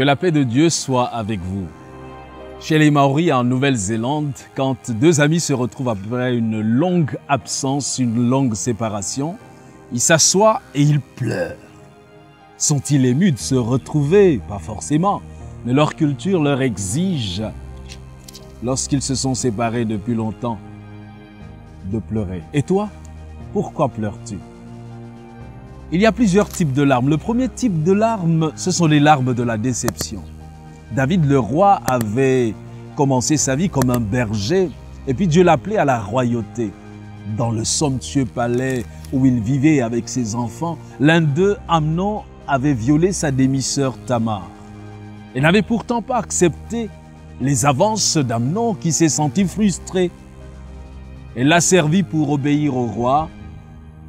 Que la paix de Dieu soit avec vous. Chez les Maoris en Nouvelle-Zélande, quand deux amis se retrouvent après une longue absence, une longue séparation, ils s'assoient et ils pleurent. Sont-ils émus de se retrouver? Pas forcément, mais leur culture leur exige, lorsqu'ils se sont séparés depuis longtemps, de pleurer. Et toi, pourquoi pleures-tu? Il y a plusieurs types de larmes. Le premier type de larmes, ce sont les larmes de la déception. David le roi avait commencé sa vie comme un berger et puis Dieu l'appelait à la royauté. Dans le somptueux palais où il vivait avec ses enfants, l'un d'eux, Amnon, avait violé sa demi-sœur Tamar. Il n'avait pourtant pas accepté les avances d'Amnon qui s'est senti frustré. Elle l'a servi pour obéir au roi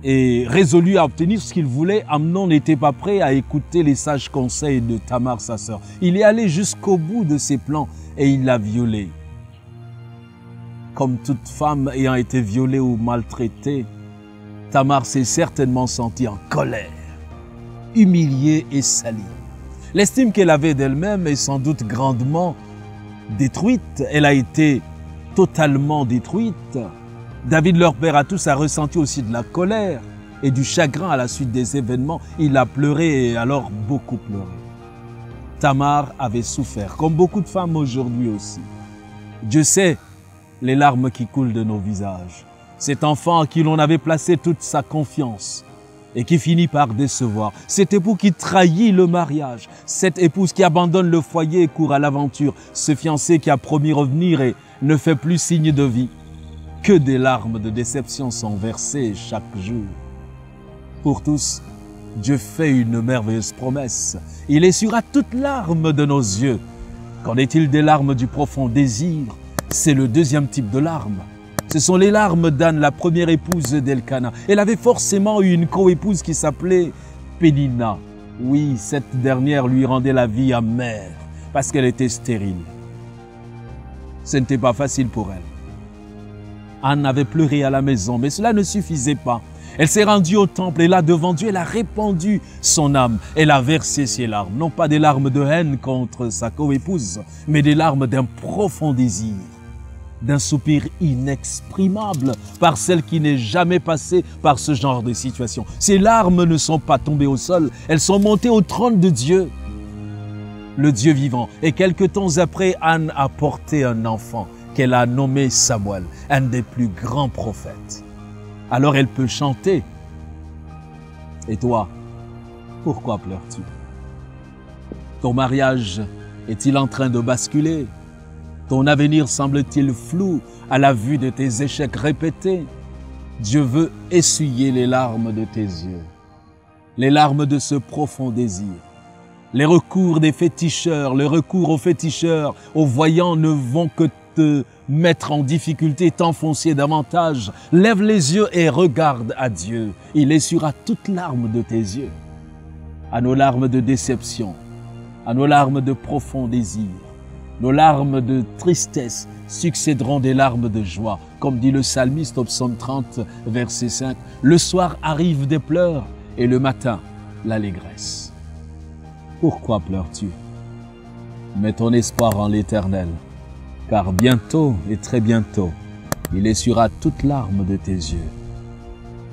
et résolu à obtenir ce qu'il voulait. Amnon n'était pas prêt à écouter les sages conseils de Tamar, sa sœur. Il est allé jusqu'au bout de ses plans et il l'a violée. Comme toute femme ayant été violée ou maltraitée, Tamar s'est certainement sentie en colère, humiliée et salie. L'estime qu'elle avait d'elle-même est sans doute grandement détruite. Elle a été totalement détruite. David, leur père à tous, a ressenti aussi de la colère et du chagrin à la suite des événements. Il a pleuré et alors beaucoup pleuré. Tamar avait souffert, comme beaucoup de femmes aujourd'hui aussi. Dieu sait les larmes qui coulent de nos visages. Cet enfant à qui l'on avait placé toute sa confiance et qui finit par décevoir. Cet époux qui trahit le mariage. Cette épouse qui abandonne le foyer et court à l'aventure. Ce fiancé qui a promis revenir et ne fait plus signe de vie. Que des larmes de déception sont versées chaque jour. Pour tous, Dieu fait une merveilleuse promesse. Il essuiera toute larme de nos yeux. Qu'en est-il des larmes du profond désir? C'est le deuxième type de larmes. Ce sont les larmes d'Anne, la première épouse d'Elkana. Elle avait forcément eu une coépouse qui s'appelait Pénina. Oui, cette dernière lui rendait la vie amère parce qu'elle était stérile. Ce n'était pas facile pour elle. Anne avait pleuré à la maison, mais cela ne suffisait pas. Elle s'est rendue au temple et là, devant Dieu, elle a répandu son âme. Elle a versé ses larmes, non pas des larmes de haine contre sa coépouse, mais des larmes d'un profond désir, d'un soupir inexprimable par celle qui n'est jamais passée par ce genre de situation. Ces larmes ne sont pas tombées au sol, elles sont montées au trône de Dieu, le Dieu vivant. Et quelque temps après, Anne a porté un enfant qu'elle a nommé Samuel, un des plus grands prophètes. Alors elle peut chanter. Et toi, pourquoi pleures-tu? Ton mariage est-il en train de basculer? Ton avenir semble-t-il flou à la vue de tes échecs répétés? Dieu veut essuyer les larmes de tes yeux, les larmes de ce profond désir. Les recours des féticheurs, le recours aux féticheurs, aux voyants ne vont que te mettre en difficulté, t'enfoncer davantage. Lève les yeux et regarde à Dieu. Il essuiera toute larme de tes yeux. À nos larmes de déception, à nos larmes de profond désir, nos larmes de tristesse succéderont des larmes de joie. Comme dit le psalmiste au psaume 30, verset 5, « Le soir arrivent des pleurs et le matin, l'allégresse. » Pourquoi pleures-tu? Mets ton espoir en l'Éternel, car bientôt et très bientôt, il essuiera toute larme de tes yeux.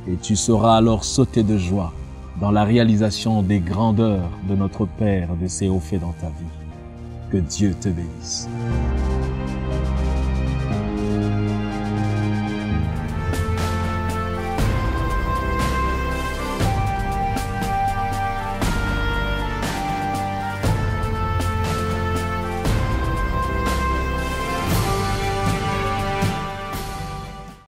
Et tu sauras alors sauter de joie dans la réalisation des grandeurs de notre Père de ses hauts faits dans ta vie. Que Dieu te bénisse.